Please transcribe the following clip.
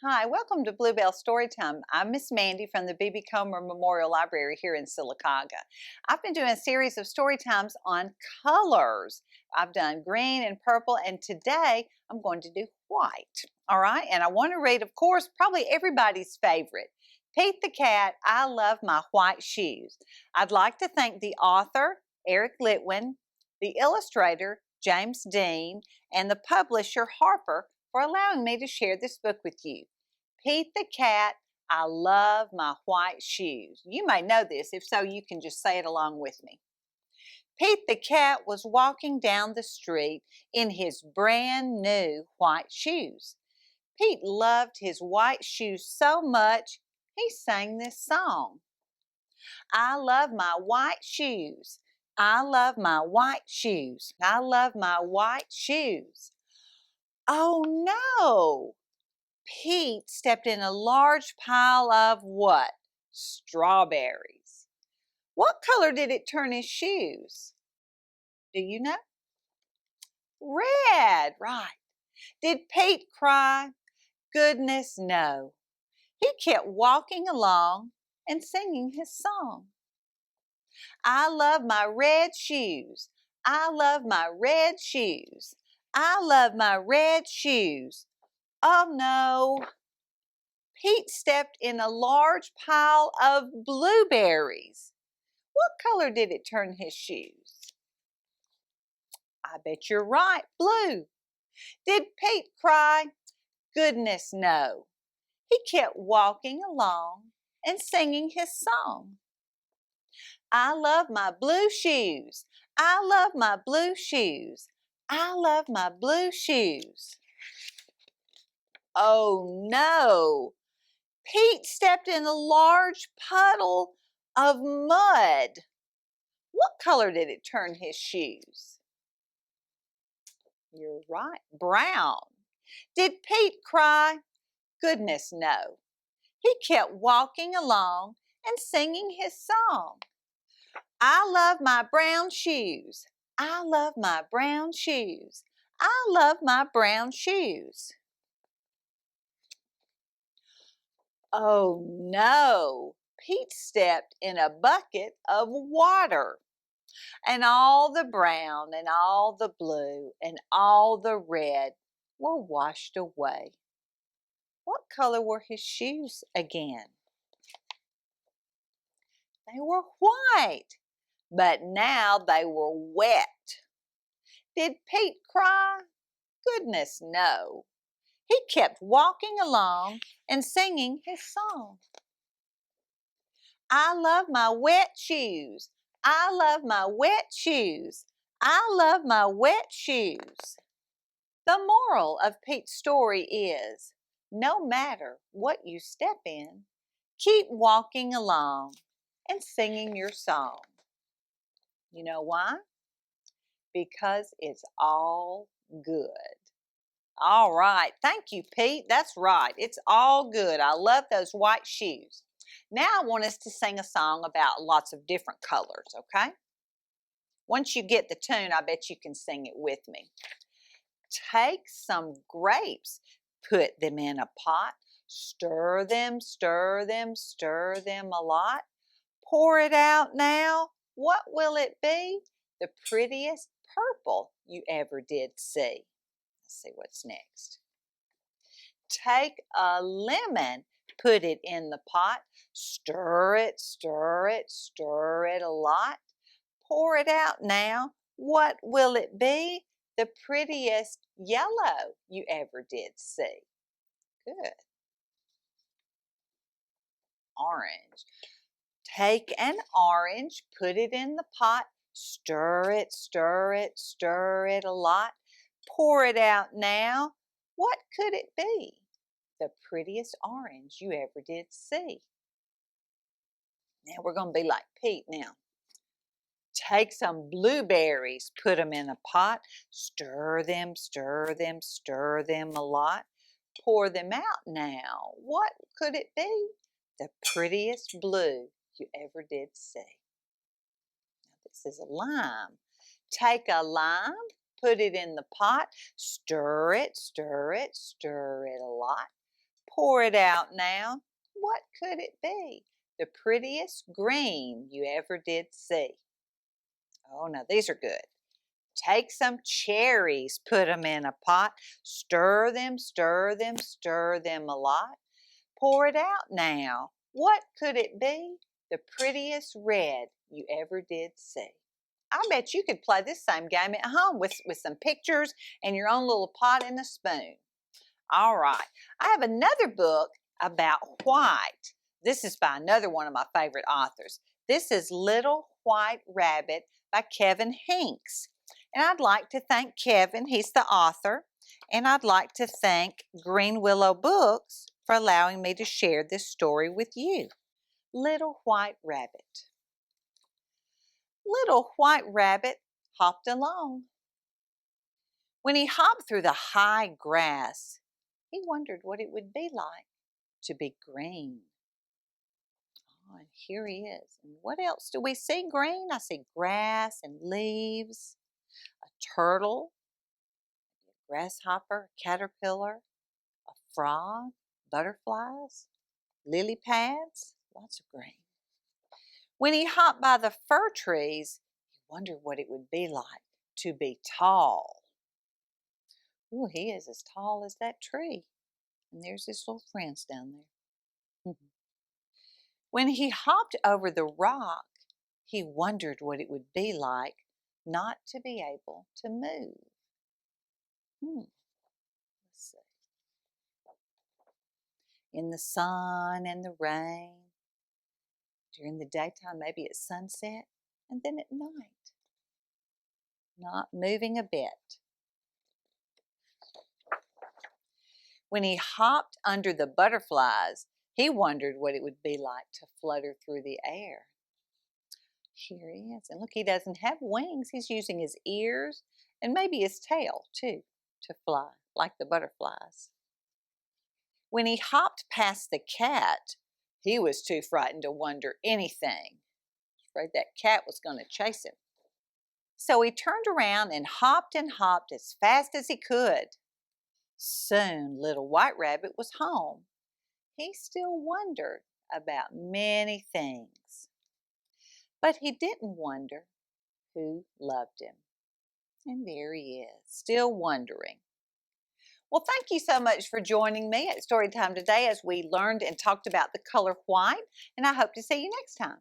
Hi, welcome to Bluebell Storytime. I'm Miss Mandy from the B.B. Comer Memorial Library here in Sylacauga. I've been doing a series of story times on colors. I've done green and purple, and today I'm going to do white. All right, and I want to read, of course, probably everybody's favorite, Pete the Cat, I Love My White Shoes. I'd like to thank the author, Eric Litwin, the illustrator, James Dean, and the publisher, Harper, for allowing me to share this book with you. Pete the Cat, I Love My White Shoes. You may know this. If so, you can just say it along with me. Pete the Cat was walking down the street in his brand new white shoes. Pete loved his white shoes so much, he sang this song. I love my white shoes. I love my white shoes. I love my white shoes. Oh no! Pete stepped in a large pile of what? Strawberries. What color did it turn his shoes? Do you know? Red, right. Did Pete cry? Goodness, no. He kept walking along and singing his song. I love my red shoes. I love my red shoes. I love my red shoes. Oh no. Pete stepped in a large pile of blueberries. What color did it turn his shoes? I bet you're right, blue. Did Pete cry? Goodness, no. He kept walking along and singing his song. I love my blue shoes. I love my blue shoes. I love my blue shoes. Oh no! Pete stepped in a large puddle of mud. What color did it turn his shoes? You're right, brown. Did Pete cry? Goodness, no. He kept walking along and singing his song. I love my brown shoes. I love my brown shoes. I love my brown shoes. Oh no, Pete stepped in a bucket of water, and all the brown and all the blue and all the red were washed away. What color were his shoes again? They were white, but now they were wet. Did Pete cry? Goodness, no. He kept walking along and singing his song. I love my wet shoes. I love my wet shoes. I love my wet shoes. The moral of Pete's story is, no matter what you step in, keep walking along and singing your song. You know why? Because it's all good. All right. Thank you, Pete. That's right. It's all good. I love those white shoes. Now I want us to sing a song about lots of different colors, okay? Once you get the tune, I bet you can sing it with me. Take some grapes, put them in a pot, stir them, stir them, stir them a lot. Pour it out now. What will it be? The prettiest purple you ever did see. Let's see what's next. Take a lemon, put it in the pot, stir it, stir it, stir it a lot. Pour it out now. What will it be? The prettiest yellow you ever did see. Good. Orange. Take an orange, put it in the pot, stir it, stir it, stir it a lot. Pour it out now. What could it be? The prettiest orange you ever did see. Now we're going to be like Pete now. Take some blueberries, put them in a pot, stir them, stir them, stir them a lot. Pour them out now. What could it be? The prettiest blue you ever did see. Now this is a lime. Take a lime, put it in the pot, stir it, stir it, stir it a lot. Pour it out now. What could it be? The prettiest green you ever did see. Oh, now these are good. Take some cherries, put them in a pot. Stir them, stir them, stir them a lot. Pour it out now. What could it be? The prettiest red you ever did see. I bet you could play this same game at home with some pictures and your own little pot and a spoon. All right, I have another book about white. This is by another one of my favorite authors. This is Little White Rabbit by Kevin Henkes. And I'd like to thank Kevin, he's the author, and I'd like to thank Green Willow Books for allowing me to share this story with you. Little White Rabbit. Little White Rabbit hopped along. When he hopped through the high grass, he wondered what it would be like to be green. Oh, and here he is. And what else do we see green? I see grass and leaves, a turtle, a grasshopper, a caterpillar, a frog, butterflies, lily pads, lots of green. When he hopped by the fir trees, he wondered what it would be like to be tall. Ooh, he is as tall as that tree. And there's his little friends down there. When he hopped over the rock, he wondered what it would be like not to be able to move. Let's see. In the sun and the rain, during the daytime, maybe at sunset, and then at night, not moving a bit. When he hopped under the butterflies, he wondered what it would be like to flutter through the air. Here he is. And look, he doesn't have wings. He's using his ears and maybe his tail, too, to fly, like the butterflies. When he hopped past the cat, he was too frightened to wonder anything. He was afraid that cat was going to chase him. So he turned around and hopped as fast as he could. Soon, Little White Rabbit was home. He still wondered about many things. But he didn't wonder who loved him. And there he is, still wondering. Well, thank you so much for joining me at Storytime today as we learned and talked about the color white. And I hope to see you next time.